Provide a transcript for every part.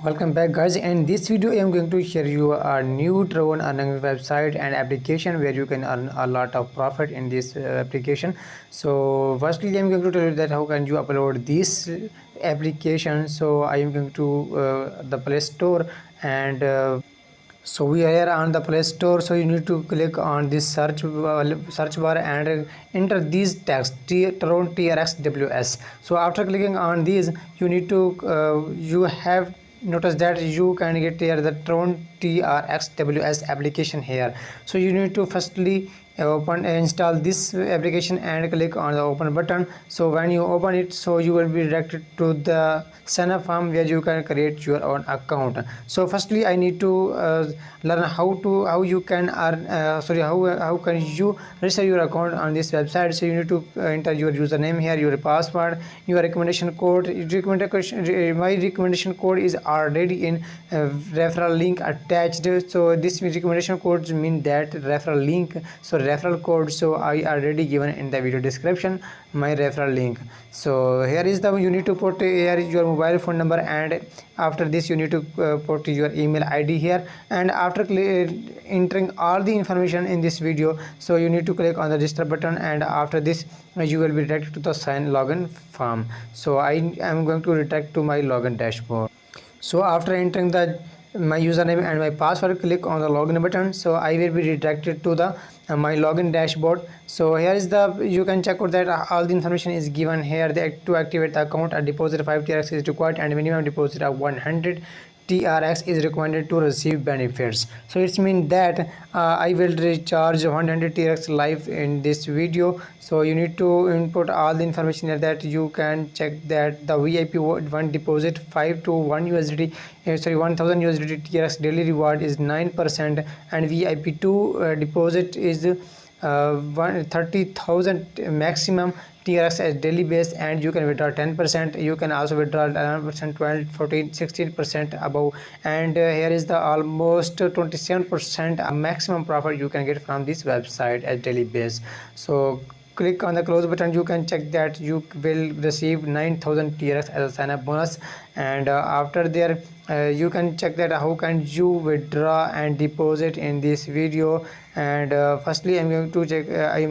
Welcome back, guys. In this video I am going to share you a new Tron earning website and application where you can earn a lot of profit in this application. So firstly I am going to tell you that how can you upload this application. So I am going to the Play Store, and so we are here on the Play Store. So you need to click on this search bar and enter these tags Tron TRX. So after clicking on these, you need to you have notice that you can get here the Tron TRX application here. So you need to firstly install this application and click on the open button. So when you open it, so you will be directed to the sign up form where you can create your own account. So firstly I need to learn how you can earn how can you register your account on this website. So you need to enter your username here, your password, your recommendation code. My recommendation code is already in referral link attached. So this recommendation codes mean that referral link, so referral code. So I already given in the video description my referral link. So here is the, you need to put here your mobile phone number, and after this you need to put your email ID here. And after entering all the information in this video, so you need to click on the register button, and after this you will be directed to the sign login form. So I am going to redirect to my login dashboard. So after entering my username and my password, click on the login button. So I will be redirected to the my login dashboard. So here is the, you can check out that all the information is given here. To activate the account, a deposit of 5 TRX is required and minimum deposit of 100 TRX is recommended to receive benefits. So it means that I will recharge 100 TRX live in this video. So you need to input all the information here, that you can check that the VIP 1 deposit 5 to 1 USDT 1000 USDT TRX daily reward is 9%, and VIP 2 deposit is 30,000 maximum TRX as daily base, and you can withdraw 10%. You can also withdraw 11%, 12, 14, 16% above, and here is the almost 27% maximum profit you can get from this website as daily base. So click on the close button. You can check that you will receive 9,000 TRX as a sign up bonus, and after there you can check that how can you withdraw and deposit in this video. And firstly I am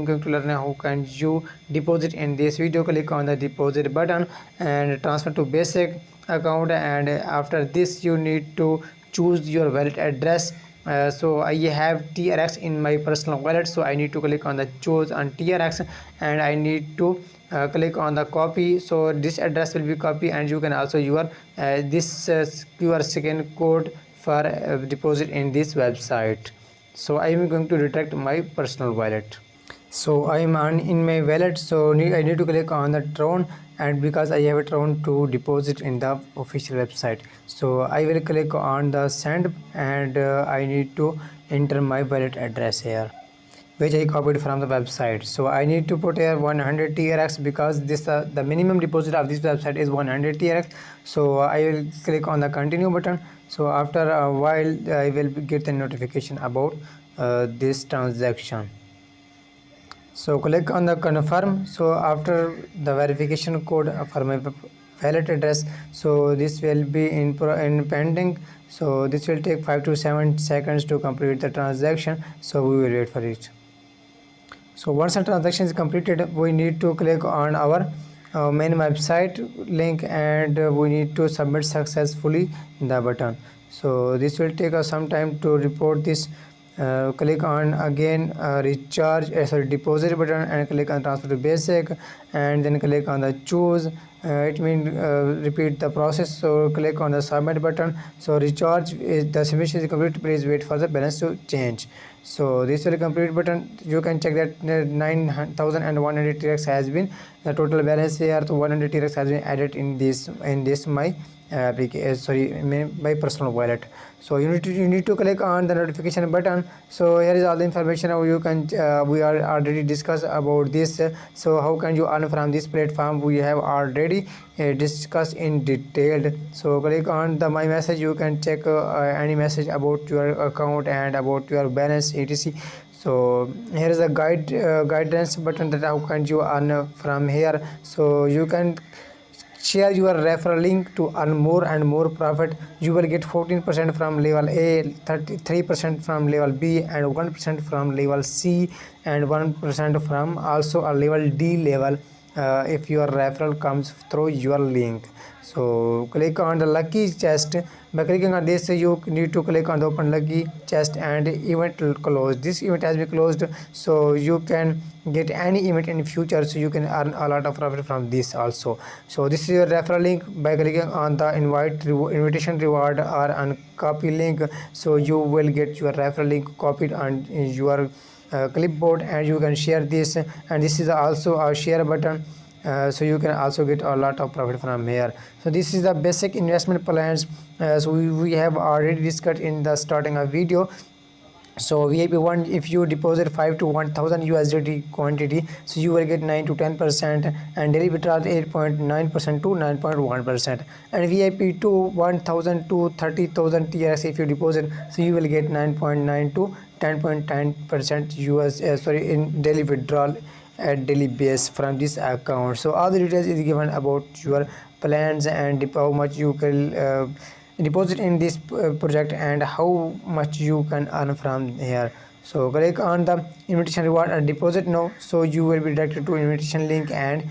going to learn how can you deposit in this video. Click on the deposit button and transfer to basic account, and after this you need to choose your wallet address. So I have TRX in my personal wallet, so I need to click on the choose on TRX, and I need to click on the copy. So this address will be copy, and you can also your this QR scan code for deposit in this website. So I am going to redirect my personal wallet. So I am in my wallet, so I need to click on the Tron, and because I have a Tron to deposit in the official website, so I will click on the send, and I need to enter my wallet address here, which I copied from the website. So I need to put here 100 TRX, because this the minimum deposit of this website is 100 TRX. So I will click on the continue button. So after a while I will get the notification about this transaction. So click on the confirm. So after the verification code for my wallet address, so this will be in pending. So this will take 5 to 7 seconds to complete the transaction. So we will wait for it. So once the transaction is completed, we need to click on our main website link, and we need to submit successfully the button. So this will take us some time to report this. Click on again recharge deposit button, and click on transfer to basic, and then click on the choose. It means repeat the process. So click on the submit button. So recharge is the submission is complete, please wait for the balance to change. So this will complete button. You can check that 9,100 TRX has been the total balance here. So 100 TRX has been added in this my my personal wallet. So you need to click on the notification button. So here is all the information. You can we are already discussed about this. So how can you earn from this platform, we have already discussed in detail. So click on the my message. You can check any message about your account and about your balance etc. So here is a guidance button, that how can you earn from here. So you can share your referral link to earn more and more profit. You will get 14% from level A, 33% from level B, and 1% from level C, and 1% from also a level D level if your referral comes through your link. So click on the lucky chest. By clicking on this, you need to click on the open lucky chest and event closed. This event has been closed, so you can get any event in future, so you can earn a lot of profit from this also. So this is your referral link. By clicking on the invitation reward or on copy link, so you will get your referral link copied on your clipboard, and you can share this. And this is also a share button, so you can also get a lot of profit from here. So this is the basic investment plans. So we have already discussed in the starting of video. So VIP1, if you deposit 5 to 1000 USDT quantity, so you will get 9 to 10%, and daily withdrawal 8.9% to 9.1%. And VIP2, 1000 to 30,000 TRX, if you deposit, so you will get 9.9 to 10.9% in daily withdrawal at daily base from this account. So all the details is given about your plans and how much you can deposit in this project and how much you can earn from here. So click on the invitation reward and deposit now, so you will be directed to invitation link and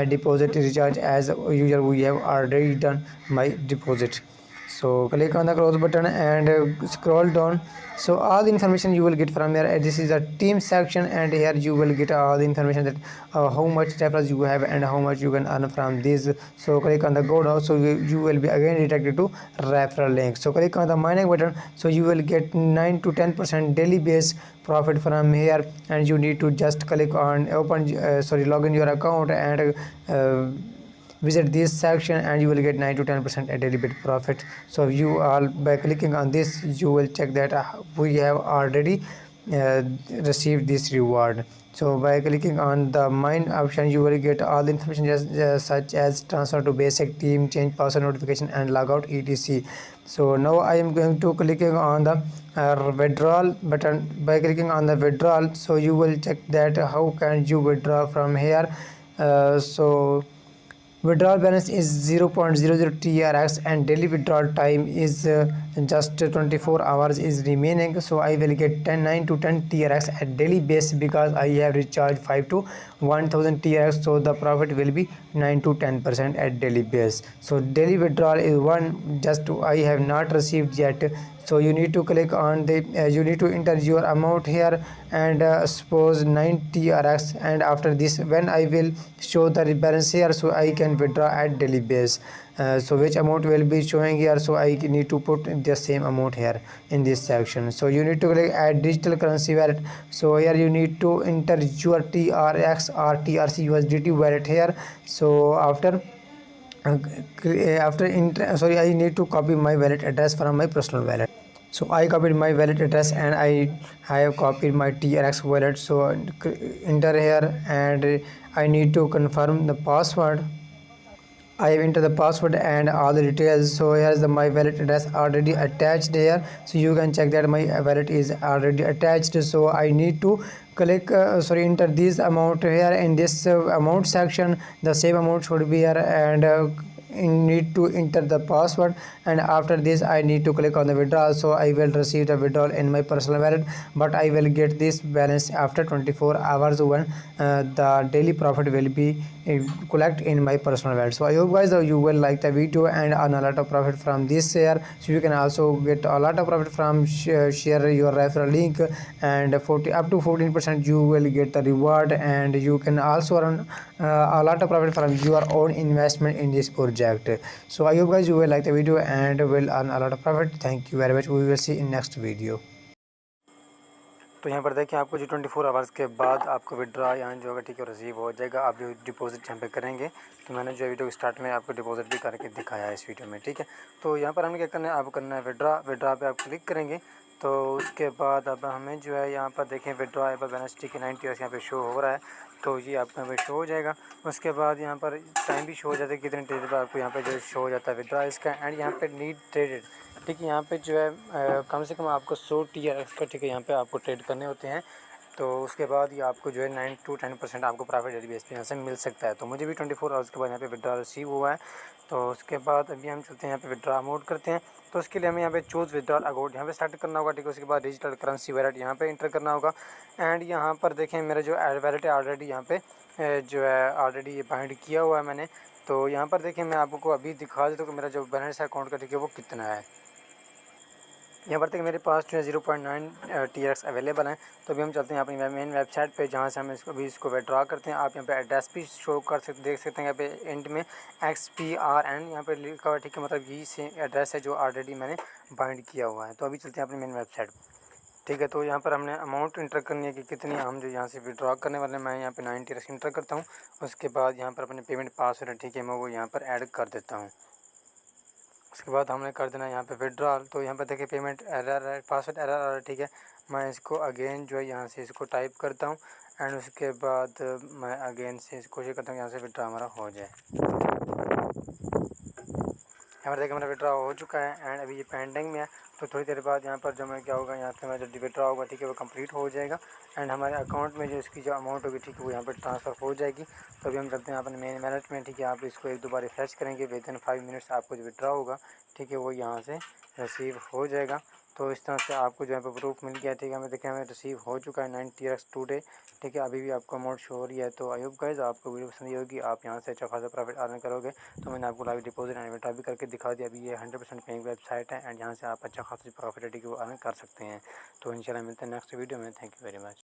deposit recharge. As usual, we have already done my deposit. So click on the close button and scroll down. So all the information you will get from here. This is a team section, and here you will get all the information that how much referrals you have and how much you can earn from this. So click on the go now, so you will be again redirected to referral link. So click on the mining button, so you will get 9 to 10% daily base profit from here, and you need to just click on log in your account and visit this section, and you will get 9 to 10% a daily bit profit. So you all, by clicking on this, you will check that we have already received this reward. So by clicking on the mine option, you will get all the information such as transfer to basic, team, change password, notification, and logout etc. So now I am going to clicking on the withdrawal button. By clicking on the withdrawal, so you will check that how can you withdraw from here. So withdrawal balance is 0.00 TRX, and daily withdrawal time is just 24 hours is remaining. So I will get 9 to 10 TRX at daily base because I have recharged 5 to 1000 TRX. So the profit will be 9 to 10% at daily base. So daily withdrawal is one, just I have not received yet. So you need to click on the you need to enter your amount here, and suppose 9 TRX, and after this when I will show the balance here, so I can withdraw at daily base. So which amount will be showing here, so I need to put the same amount here in this section. So you need to click add digital currency wallet. So here you need to enter your TRX or TRC USDT wallet here. So I need to copy my wallet address from my personal wallet. So I copied my wallet address, and I have copied my TRX wallet. So enter here, and I need to confirm the password. I have entered the password and all the details. So here is my wallet address already attached here, so you can check that my wallet is already attached. So I need to enter this amount here in this amount section. The same amount should be here, and need to enter the password, and after this I need to click on the withdrawal. So I will receive the withdrawal in my personal wallet, but I will get this balance after 24 hours when the daily profit will be collect in my personal wallet. So I hope guys you will like the video and earn a lot of profit from this share. So you can also get a lot of profit from share your referral link, and up to 14% you will get the reward, and you can also earn a lot of profit from your own investment in this project. So I hope guys you will like the video and will earn a lot of profit. Thank you very much. We will see in next video. तो यहाँ पर देखिए आपको जो 24 hours के बाद आपको withdraw यहाँ जो होगा ठीक है रिसीव हो जाएगा। आप जो डिपॉजिट यहाँ पे करेंगे, तो मैंने जो वीडियो स्टार्ट में आपको डिपॉजिट भी करके दिखाया है इस वीडियो में, ठीक है। तो यहाँ पर हमें क्या करना है, आपको करना है विड्रॉ पे आप क्लिक करेंगे। तो उसके बाद अब हमें जो है यहाँ पर देखें विड्रॉ यहाँ पर बैलेंस ठीक है 90 यहाँ पे शो हो रहा है, तो ये आपको यहाँ पे शो हो जाएगा। उसके बाद यहाँ पर टाइम भी शो हो जाता है कितने देर बाद आपको यहाँ पे जो शो हो जाता है विड्रॉ इसका। एंड यहाँ पे नीड ट्रेडेड, ठीक है, यहाँ पे जो है कम से कम आपको 100 TRX का ठीक है यहाँ पे आपको ट्रेड करने होते हैं। तो उसके बाद ये आपको जो है 9 to 10% आपको प्रॉफिट डेली बेस पे यहाँ से मिल सकता है। तो मुझे भी 24 आवर्स के बाद यहाँ पे विड्रॉ रिसीव हुआ है। तो उसके बाद अभी हम चलते हैं यहाँ पे विड्रॉ अमाउंट करते हैं। तो उसके लिए हमें यहाँ पे चूज़ विड्रॉल अकाउंट यहाँ पे स्टार्ट करना होगा, ठीक है। उसके बाद डिजिटल करेंसी वैलेट यहाँ पे इंटर करना होगा। एंड यहाँ पर देखें मेरा जो वैलेट है ऑलरेडी यहाँ पे जो है ऑलरेडी ये बाइंड किया हुआ है मैंने। तो यहाँ पर देखें मैं आपको अभी दिखा देता हूँ कि मेरा जो बैलेंस है अकाउंट का, ठीक है, वो कितना है। यहाँ पर तक मेरे पास जो है 0.9 TRX अवेलेबल हैं। तो अभी हम चलते हैं अपनी मेन वेबसाइट पे, जहाँ से हम इसको विड्रॉ करते हैं। आप यहाँ पे एड्रेस भी शो कर सकते, देख सकते हैं यहाँ पे एंड में XPRN यहाँ पे लिखा हुआ है, ठीक है। मतलब यही से एड्रेस है जो ऑलरेडी मैंने बाइंड किया हुआ है। तो अभी चलते हैं अपनी मेन वेबसाइट, ठीक है। तो यहाँ पर हमने अमाउंट इंटर करनी है कि कितनी हम जो यहाँ से विड्रॉ करने वाले हैं। मैं यहाँ पे 9 TRX इंटर करता हूँ। उसके बाद यहाँ पर अपने पेमेंट पासवर्ड, ठीक है, मैं वो यहाँ पर ऐड कर देता हूँ। उसके बाद हमने कर देना यहाँ पे विड्रॉल। तो यहाँ पे देखिए पेमेंट एरर है, पासवर्ड एरर आ रहा है, ठीक है। मैं इसको अगेन जो है यहाँ से इसको टाइप करता हूँ। एंड उसके बाद मैं अगेन से इसको कोशिश करता हूँ यहाँ से विड्रॉ हमारा हो जाए। यहाँ पर देखिए मेरा विड्रॉ हो चुका है एंड अभी ये पेंडिंग में है। तो थोड़ी देर बाद यहाँ पर जो मैं क्या होगा, यहाँ पे मेरा जो विड्रॉ होगा, ठीक है, वो कंप्लीट हो जाएगा। एंड हमारे अकाउंट में जो इसकी जो अमाउंट होगी, ठीक है, वो यहाँ पर ट्रांसफ़र हो जाएगी। तो अभी हम चलते हैं अपने मेन वैलेट में, ठीक है। आप इसको एक दो बार रिफ्रेश करेंगे, विदिन 5 मिनट्स आपको जो विड्रॉ होगा, ठीक है, वो यहाँ से रिसीव हो जाएगा। तो इस तरह से आपको जो है प्रूफ मिल गया, ठीक है। हमें देखिए हमें रिसीव हो चुका है 9 TRX टुडे, ठीक है। अभी भी आपको अमाउंट शो हो रही है। तो आई होप गाइस आपको वीडियो पसंद आई होगी, आप यहाँ से अच्छा खासा प्रॉफिट अर्न करोगे। तो मैंने आपको लाइव डिपॉजिट एंड विड्रॉ भी करके दिखा दिया। अभी ये 100% पेइंग वेबसाइट है एंड यहाँ से आप अच्छा खासा प्रॉफिट, ठीक है, वो अर्न कर सकते हैं। तो इंशाल्लाह मिलते हैं नेक्स्ट वीडियो में। Thank you very much.